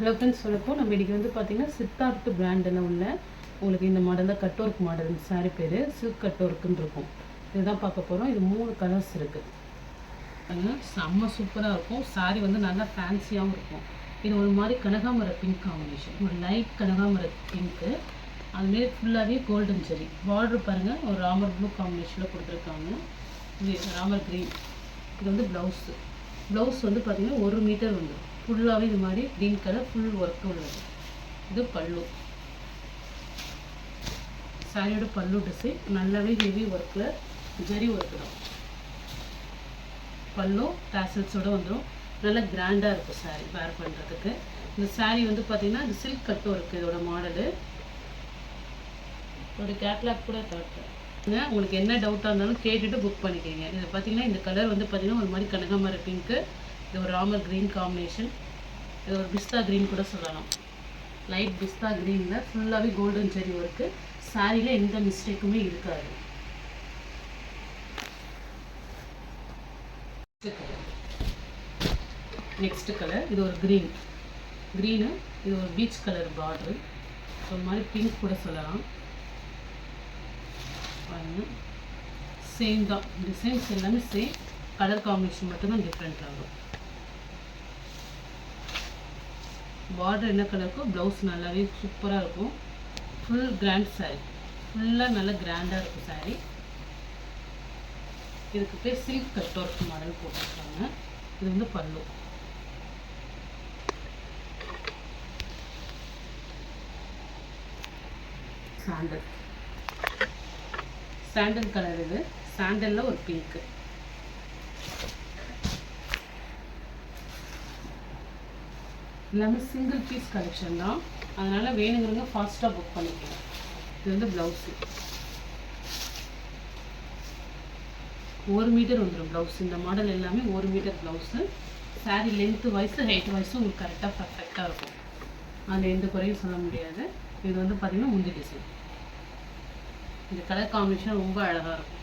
Hello friends, வணக்கம். நம்ம இன்றைக்கி வந்து பார்த்திங்கன்னா சித்தார்த் பிராண்டில் உள்ள உங்களுக்கு இந்த மாடலில் கட் ஒர்க் மாடல். இந்த சாரீ பேர் சில்க் கட் ஒர்க்குன்னு இருக்கும். இதுதான் பார்க்க போகிறோம். இது 3 கலர்ஸ் இருக்குது. செம்ம சூப்பராக இருக்கும். சாரீ வந்து நல்லா ஃபேன்சியாகவும் இருக்கும். இது ஒரு மாதிரி கனகாமர பிங்க் காம்பினேஷன், ஒரு லைட் கனகாமர பிங்க்கு. அதுமாரி ஃபுல்லாகவே கோல்டன் ஜெரி பார்டர் பாருங்கள். ஒரு ராமர் ப்ளூ காம்பினேஷனில் கொடுத்துருக்காங்க. இது ராமர் க்ரீன். இது வந்து ப்ளவுஸ் வந்து பார்த்திங்கன்னா 1 மீட்டர் வந்துடும். ஃபுல்லாகவே இது மாதிரி க்ரீன் கலர் ஃபுல் ஒர்க்கு உள்ளது. இது பல்லு. சாரியோட பல்லு டிசைன் நல்லாவே ஹெவி ஒர்க்கில் ஜெரி ஒர்க்கு தான். பல்லு டேசல்ஸோடு வந்துடும். நல்லா கிராண்டாக இருக்கும் சாரீ வேர் பண்ணுறதுக்கு. இந்த சாரீ வந்து பார்த்திங்கன்னா இது சில்க் கட்டும் இருக்குது. இதோட மாடலு ஒரு கேட்லாக் கூட காட்டுறேன். உங்களுக்கு என்ன டவுட்டாக இருந்தாலும் கேட்டுட்டு புக் பண்ணிக்கோங்க. இதை பார்த்திங்கன்னா இந்த கலர் வந்து பார்த்திங்கன்னா ஒரு மாதிரி கனகாமர பிங்க்கு. இது ஒரு ராமர் க்ரீன் காம்பினேஷன். இது ஒரு பிஸ்தா க்ரீன் கூட சொல்லலாம். லைட் பிஸ்தா க்ரீனில் ஃபுல்லாகவே கோல்டன் ஜெரி ஒர்க்கு. சாரியில் எந்த மிஸ்டேக்குமே இருக்காது. நெக்ஸ்ட் கலர் இது ஒரு க்ரீனு. இது ஒரு பீச் கலர் பார்டரு. ஒரு மாதிரி பிங்க் கூட சொல்லலாம். சேம் தான், டிசைன்ஸ் எல்லாமே சேம், கலர் காம்பினேஷன் மட்டும்தான் டிஃப்ரெண்ட் ஆகும். பார்டர் என்ன கலருக்கோ ப்ளவுஸ் நல்லாவே சூப்பராக இருக்கும். ஃபுல் கிராண்ட் சாரீ, ஃபுல்லாக நல்லா கிராண்டாக இருக்கும் சாரீ. இதுக்கு பேர் சில்க் கட் ஒர்க் மாடல் போட்டிருக்காங்க. இது வந்து பல்லு. Sandal colour. இது சாண்டலில் ஒரு பிங்க்கு. எல்லாமே சிங்கிள் பீஸ் கலெக்ஷன் தான். அதனால் வேணுங்கிறவங்க ஃபாஸ்ட்டாக புக் பண்ணிக்கலாம். இது வந்து ப்ளவுஸு 1 மீட்டர் வந்துடும் ப்ளவுஸ். இந்த மாடல் எல்லாமே 1 metre blouse. Sari length wise height வைஸும் உங்களுக்கு கரெக்டாக பர்ஃபெக்டாக இருக்கும். அதில் எந்த குறையும் சொல்ல முடியாது. இது வந்து பார்த்திங்கன்னா முந்தி டிசைன். இந்த கலர் காம்பினேஷன் ரொம்ப அழகாக இருக்கும்.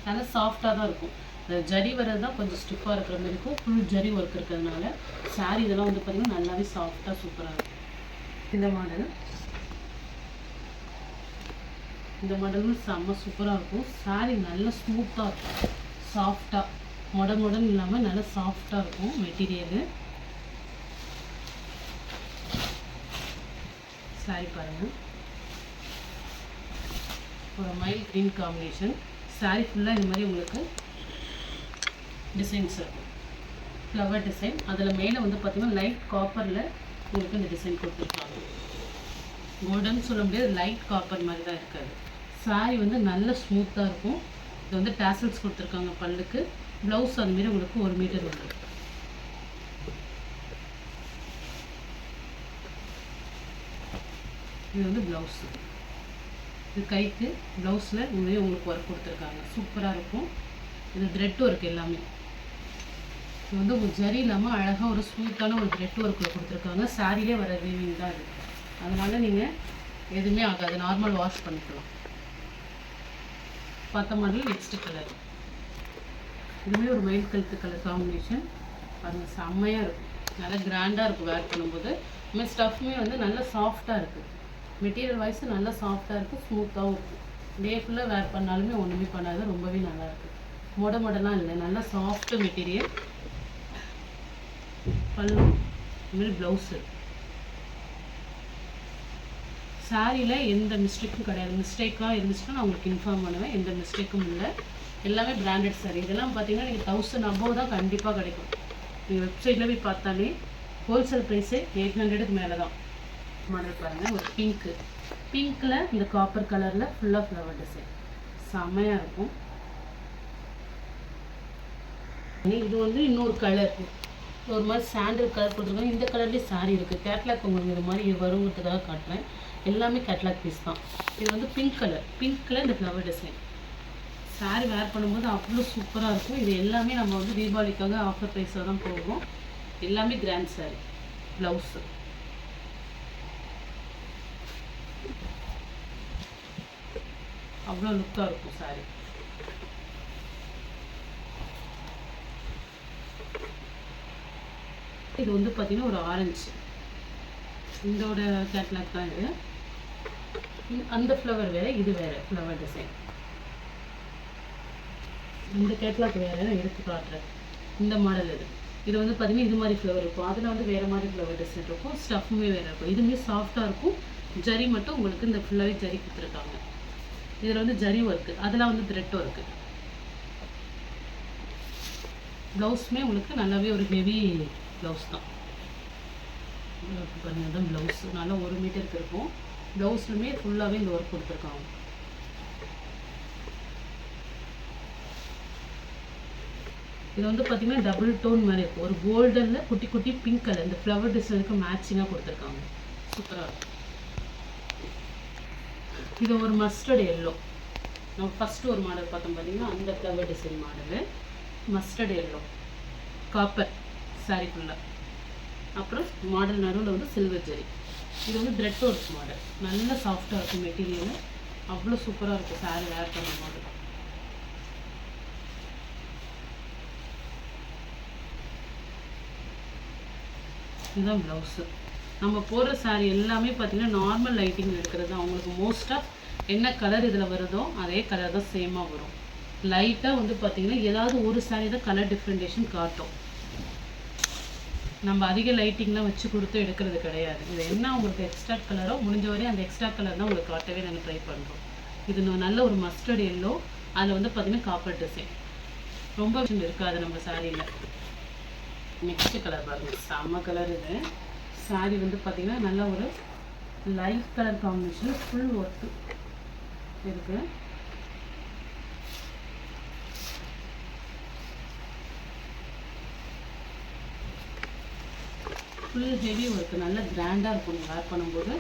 நல்லா சாஃப்டாக தான் இருக்கும். இந்த ஜரி வர்றது தான் கொஞ்சம் ஸ்டிஃபாக இருக்கிற மாதிரி இருக்கும். ஃபுல் ஜரி ஒர்க் இருக்கிறதுனால சாரீ இதெல்லாம் வந்து பார்த்திங்கன்னா நல்லாவே சாஃப்டாக சூப்பராக இருக்கும். இந்த மாடலும் செம்ம சூப்பராக இருக்கும். சாரீ நல்லா ஸ்மூத்தாக இருக்கும், சாஃப்டாக, மொடன் இல்லாமல் நல்லா சாஃப்டாக இருக்கும் மெட்டீரியலு. சாரீ பாருங்கள், ஒரு மைல் க்ரீன் காம்பினேஷன். சாரீ ஃபுல்லாக இந்த மாதிரி உங்களுக்கு டிசைன்ஸ் இருக்கும். Flower design. அதில் மேலே வந்து பார்த்திங்கன்னா லைட் காப்பரில் உங்களுக்கு இந்த டிசைன் கொடுத்துருக்காங்க. கோல்டன் சொல்ல முடியாது, லைட் காப்பர் மாதிரி தான் இருக்காது. சாரீ வந்து நல்ல ஸ்மூத்தாக இருக்கும். இது வந்து டேசல்ஸ் கொடுத்துருக்காங்க பல்லுக்கு. ப்ளவுஸ் அதுமாரி உங்களுக்கு 1 மீட்டர் வரும். இது வந்து ப்ளவுஸு. இது கைக்கு ப்ளவுஸில் உண்மையே உங்களுக்கு ஒர்க் கொடுத்துருக்காங்க. சூப்பராக இருக்கும். இது த்ரெட் ஒர்க் எல்லாமே. இது வந்து ஒரு ஜரி இல்லாமல் அழகாக ஒரு ஸ்மூத்தான ஒரு த்ரெட் ஒர்க்கில் கொடுத்துருக்காங்க. சாரிலே வர வீவிங் தான் இருக்குது. அதனால் நீங்கள் எதுவுமே ஆகாது, நார்மல் வாஷ் பண்ணிக்கலாம். பார்த்த மாதிரி நெக்ஸ்ட் கலர். இதுவுமே ஒரு மயில் கழுத்து கலர் காம்பினேஷன். பாருங்கள், செம்மையாக இருக்கும். நல்லா கிராண்டாக இருக்கும் வேர் பண்ணும்போது. இதுமாதிரி ஸ்டஃப்புமே வந்து நல்லா சாஃப்டாக இருக்குது. மெட்டீரியல் வைஸ் நல்லா சாஃப்டாக இருக்குது, ஸ்மூத்தாகவும் இருக்குது. டே ஃபுல்லாக வேர் பண்ணாலுமே ஒன்றுமே பண்ணாது, ரொம்பவே நல்லாயிருக்கு. மொடலாம் இல்லை, நல்லா சாஃப்ட் மெட்டீரியல். பல்லு இதுமாரி ப்ளவுஸு. சாரியில் எந்த மிஸ்டேக்கும் கிடையாது. மிஸ்டேக்காக இருந்துச்சுன்னா நான் உங்களுக்கு இன்ஃபார்ம் பண்ணுவேன். எந்த மிஸ்டேக்கும் இல்லை. எல்லாமே பிராண்டட் சாரீ. இதெல்லாம் பார்த்தீங்கன்னா நீங்கள் 1000 above தான் கண்டிப்பாக கிடைக்கும். நீங்கள் வெப்சைட்டில் போய் பார்த்தாலே ஹோல்சேல் ப்ரைஸே 800க்கு மேலே தான். மாடல் பாருங்கள், ஒரு பிங்க்கில் இந்த காப்பர் கலரில் ஃபுல்லாக ஃப்ளவர் டிசைன் செம்மையாக இருக்கும். இது வந்து இன்னொரு கலர், ஒரு மாதிரி சாண்டல் கலர் கொடுத்துருக்காங்க. இந்த கலர்லேயே சாரீ இருக்குது. கேட்லாக் உங்களுக்கு இது மாதிரி வருங்கிறதுக்காக காட்டுறேன். எல்லாமே கேட்லாக் பீஸ் தான். இது வந்து பிங்க் கலர், இந்த ஃப்ளவர் டிசைன். சாரீ வேர் பண்ணும்போது அவ்வளோ சூப்பராக இருக்கும். இது எல்லாமே நம்ம வந்து தீபாவளிக்காக ஆஃபர் ப்ரைஸாக தான் போகும். எல்லாமே கிராண்ட் சாரீ. ப்ளவுஸு அவ்வளோ லுக்காக இருக்கும் சாரீ. இது வந்து பார்த்திங்கன்னா ஒரு ஆரஞ்சு, இதோட கேட்லாக் தான் இது. அந்த ஃப்ளவர் வேறு, இது வேறு ஃப்ளவர் டிசைன். இந்த கேட்லாக் வேறு, எடுத்து காட்டுறேன். இந்த மாடல் இது வந்து பார்த்திங்கன்னா இது மாதிரி ஃப்ளவர் இருக்கும், அதில் வந்து வேறு மாதிரி ஃப்ளவர் டிசைன் இருக்கும், ஸ்டஃப்புமே வேறு இருக்கும். இதுவுமே சாஃப்டாக இருக்கும். ஜரி மட்டும் உங்களுக்கு இந்த ஃபுல்லாகவே ஜரி கொடுத்துருக்காங்க. இதில் வந்து ஜரி ஒர்க்கு, அதெல்லாம் வந்து த்ரெட் ஒர்க்கு. ப்ளவுஸுமே உங்களுக்கு நல்லாவே ஒரு ஹெவி ப்ளவுஸ் தான். பாருங்கள், தான் ப்ளவுஸ் நல்லா 1 மீட்டருக்கு இருக்கும். ப்ளவுஸ்லுமே ஃபுல்லாகவே இந்த ஒர்க் கொடுத்துருக்காங்க. இது வந்து பார்த்திங்கன்னா டபுள் டோன் மாதிரி இருக்கும். ஒரு கோல்டனில் குட்டி குட்டி பிங்க் கலர், இந்த ஃப்ளவர் டிசைனுக்கு மேட்சிங்காக கொடுத்துருக்காங்க. சூப்பராக இருக்கும். இது ஒரு மஸ்டர்ட் எல்லோ. நம்ம ஃபஸ்ட்டு ஒரு மாடல் பார்த்தோம் பார்த்திங்கன்னா, அந்த flower design model mustard yellow copper sorry ஃபுல்லாக. அப்புறம் மாடல் நடுவில் வந்து சில்வர் ஜெரி. இது வந்து த்ரெட் ஒர்க் மாடல். நல்ல சாஃப்டாக இருக்கும் மெட்டீரியல், அவ்வளோ சூப்பராக இருக்கும் சாரி வேர் பண்ணும் போது. இதுதான் ப்ளவுஸு. நம்ம போடுற சாரீ எல்லாமே பார்த்திங்கன்னா நார்மல் லைட்டிங் இருக்கிறது தான். அவங்களுக்கு மோஸ்ட்டாக என்ன கலர் இதில் வருதோ அதே கலர் தான் சேமாக வரும். லைட்டாக வந்து பார்த்திங்கன்னா ஏதாவது ஒரு சாரீ தான் கலர் டிஃப்ரெண்டேஷன் காட்டும். நம்ம அதிக லைட்டிங்லாம் வச்சு கொடுத்து எடுக்கிறது கிடையாது. இது என்ன உங்களுக்கு எக்ஸ்ட்ரா கலரோ முடிஞ்ச வரையும் அந்த எக்ஸ்ட்ரா கலர் தான் உங்களுக்கு காட்டவே நாங்கள் ட்ரை பண்ணுறோம். இது நல்ல ஒரு மஸ்டர்ட் எல்லோ, அதில் வந்து பார்த்திங்கன்னா காப்பர் டிசைன் ரொம்ப இருக்காது நம்ம சாரியில். நெக்ஸ்ட் கலர் பாருங்கள், செம்ம கலர். இது சாரி வந்து பார்த்திங்கன்னா நல்ல ஒரு light colour combination, full work இருக்குது. ஃபுல் ஹெவி ஒர்க்கு, நல்லா கிராண்டாக இருக்கும். நீங்கள் வேர் பண்ணும்போது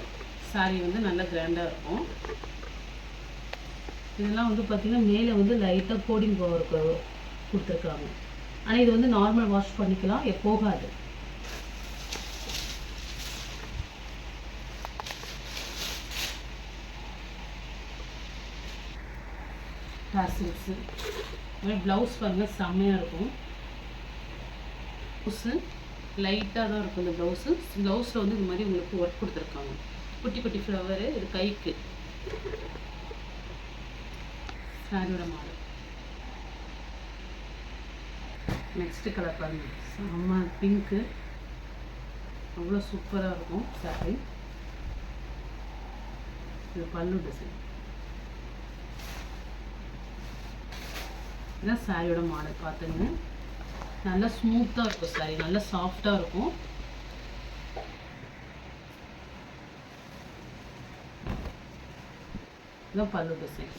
சாரீ வந்து நல்லா கிராண்டாக இருக்கும். இதெல்லாம் வந்து பார்த்திங்கன்னா மேலே வந்து லைட்டாக கோடிங் ஒர்க்கு கொடுத்துருக்காங்க. ஆனால் இது வந்து நார்மல் வாஷ் பண்ணிக்கலாம், போகாது. டாசில்ஸு ப்ளவுஸ் பாருங்கள், செம்மையாக இருக்கும். ப்ளவுஸு லைட்டாக தான் இருக்கும். இந்த ப்ளவுஸில் வந்து இந்த மாதிரி உங்களுக்கு ஒர்க் கொடுத்துருக்காங்க, குட்டி குட்டி ஃப்ளவரு. இது கைக்கு சாரியோட மாடல். நெக்ஸ்ட்டு கலர் பாருங்கள், செம்ம பிங்க்கு, அவ்வளோ சூப்பராக இருக்கும் சாரி. இது பல்லு டிசைன். இதுதான் சாரியோட மாடல். பார்த்துங்க, நல்லா ஸ்மூத்தாக இருக்கும் சாரி, நல்லா சாஃப்டாக இருக்கும். இதுதான் பல்லு டிசைன்.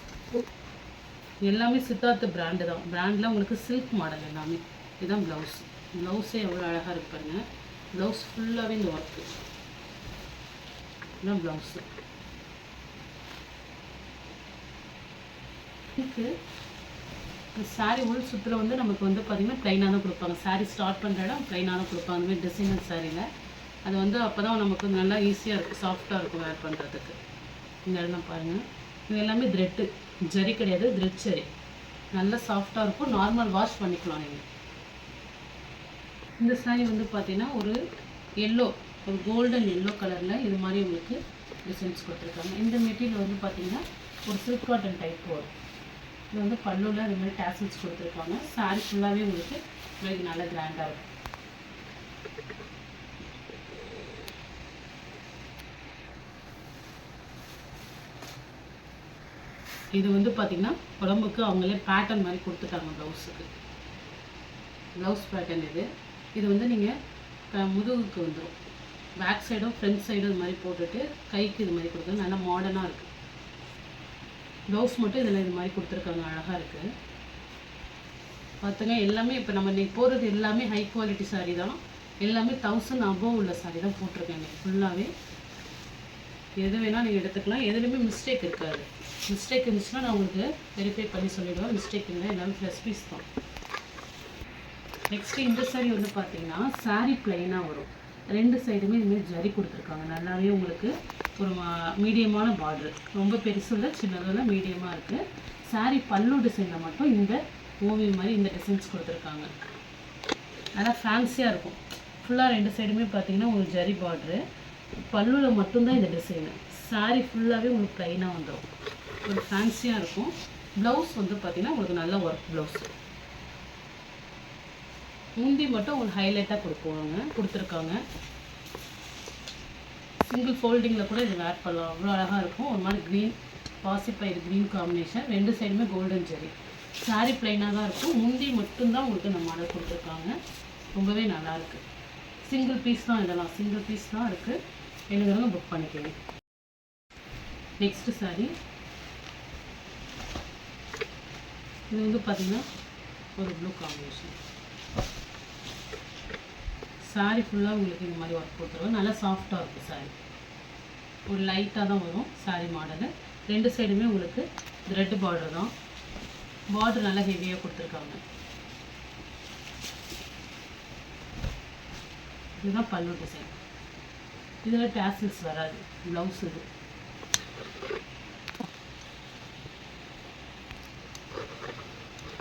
எல்லாமே சித்தார்த்த பிராண்டு தான். பிராண்டில் உங்களுக்கு சில்க் மாடல் எல்லாமே. இதுதான் ப்ளவுஸ். ப்ளவுஸே எவ்வளோ அழகாக இருப்பாங்க. ப்ளவுஸ் ஃபுல்லாகவே இந்த ஒர்க்கு. இதுதான் ப்ளவுஸு. சாரி உள் சுற்றுல வந்து நமக்கு வந்து பார்த்திங்கன்னா ப்ளைனாக தான் கொடுப்பாங்க. சாரி ஸ்டார்ட் பண்ணுற இடம் ப்ளைனாக தான் கொடுப்பாங்க. அந்த மாதிரி டிசைனர் சாரியில் அது வந்து அப்போ தான் நமக்கு நல்லா ஈஸியாக இருக்கும், சாஃப்டாக இருக்கும் வேர் பண்ணுறதுக்கு. இந்த இடம்லாம் பாருங்கள், இது எல்லாமே த்ரெட்டு, ஜரி கிடையாது, த்ரெட் ஜரி. நல்லா சாஃப்டாக இருக்கும், நார்மல் வாஷ் பண்ணிக்கலாம் நீங்கள். இந்த சாரி வந்து பார்த்திங்கன்னா ஒரு எல்லோ, ஒரு கோல்டன் எல்லோ கலரில் இது மாதிரி உங்களுக்கு டிசைன்ஸ் கொடுத்துருக்காங்க. இந்த மெட்டீரியல் வந்து பார்த்திங்கன்னா ஒரு சில்க் காட்டன் டைப் வரும். இது வந்து பல்லுவில் இது மாதிரி டேசல்ஸ் கொடுத்துருக்காங்க. சாரி ஃபுல்லாகவே உங்களுக்கு நல்லா கிராண்டாக இருக்கும். இது வந்து பார்த்திங்கன்னா உடம்புக்கு அவங்களே பேட்டர்ன் மாதிரி கொடுத்துட்டாங்க ப்ளவுஸுக்கு. ப்ளவுஸ் பேட்டர்ன் இது வந்து நீங்கள் முதுகுக்கு வந்துடும். பேக் சைடும் ஃப்ரண்ட் சைடும் இது மாதிரி போட்டுட்டு கைக்கு இது மாதிரி கொடுக்குறது நல்லா மாடர்னாக இருக்குது. ப்ளவுஸ் மட்டும் இதில் இது மாதிரி கொடுத்துருக்காங்க, அழகாக இருக்குது. பார்த்துங்க, எல்லாமே இப்போ நம்ம இன்றைக்கி போடுறது எல்லாமே ஹை குவாலிட்டி சாரீ தான். எல்லாமே 1000 அபோவ் உள்ள சாரீ தான் போட்டிருக்கேன் இன்றைக்கி ஃபுல்லாகவே. எது வேணால் நீங்கள் எடுத்துக்கலாம், எதுலேயுமே மிஸ்டேக் இருக்காது. மிஸ்டேக் இருந்துச்சுன்னா நான் உங்களுக்கு வெரிஃபை பண்ணி சொல்லிவிடுவேன். மிஸ்டேக் இல்லை, எல்லாமே ஃப்ரெஷ் பீஸ் தான். நெக்ஸ்ட்டு இந்த சாரீ வந்து பார்த்திங்கன்னா சாரீ ப்ளைனாக வரும். 2 சைடுமே இதுமாதிரி ஜரி கொடுத்துருக்காங்க. நல்லாவே உங்களுக்கு ஒரு மீடியமான பார்டர், ரொம்ப பெருசு இல்லை, சின்னதில் மீடியமாக இருக்குது. சாரீ பல்லு டிசைனில் மட்டும் இந்த ஓவியம் மாதிரி இந்த டிசைன்ஸ் கொடுத்துருக்காங்க. நல்லா ஃபேன்சியாக இருக்கும். ஃபுல்லாக 2 சைடுமே பார்த்தீங்கன்னா உங்களுக்கு ஜரி பார்ட்ரு. பல்லுவில் மட்டும்தான் இந்த டிசைனு. சாரீ ஃபுல்லாகவே உங்களுக்கு ப்ளைனாக வந்துடும். ஒரு ஃபேன்சியாக இருக்கும். ப்ளவுஸ் வந்து பார்த்தீங்கன்னா உங்களுக்கு நல்ல ஒர்க் ப்ளவுஸு. முந்தி மட்டும் உங்களுக்கு ஹைலைட்டாக கொடுத்துருக்காங்க. சிங்கிள் ஃபோல்டிங்கில் கூட இது வேர் பண்ணலாம். அவ்வளோ அழகாக இருக்கும். ஒரு மாதிரி க்ரீன் பாசிப்பயிறு க்ரீன் காம்பினேஷன். 2 சைடுமே கோல்டன் ஜெரி. சாரீ ப்ளைனாக தான் இருக்கும். முந்தி மட்டும்தான் உங்களுக்கு இந்த மாடல் கொடுத்துருக்காங்க. ரொம்பவே நல்லாயிருக்கு. சிங்கிள் பீஸ் தான் இதெல்லாம். சிங்கிள் பீஸ் தான் இருக்குது. வேணுங்கிறவங்க புக் பண்ணிக்கோங்க. நெக்ஸ்ட்டு சாரீ இது வந்து பார்த்திங்கன்னா ஒரு ப்ளூ காம்பினேஷன். சாரீ ஃபுல்லாக உங்களுக்கு இந்த மாதிரி ஒர்க் போட்டுருவோம். நல்லா சாஃப்டாக இருக்கும் சாரீ. ஒரு லைட்டாக தான் வரும் சாரீ மாடலு. 2 சைடுமே உங்களுக்கு த்ரெட் பார்டர் தான். பார்டர் நல்லா ஹெவியாக கொடுத்துருக்காங்க. இதுதான் பல்லு டிசைன். இதில் டேசல்ஸ் வராது. ப்ளவுஸ் இது.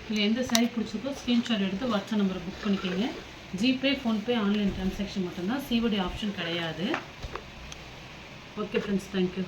இதில் எந்த சாரீ பிடிச்சிருக்கோ ஸ்க்ரீன்ஷாட் எடுத்து வாட்ஸ்அப் நம்பரை புக் பண்ணிக்கோங்க. ஜிபே, ஃபோன்பே, ஆன்லைன் ட்ரான்சாக்ஷன் மட்டும்தான். சிஓடி ஆப்ஷன் கிடையாது. Okay friends, thank you.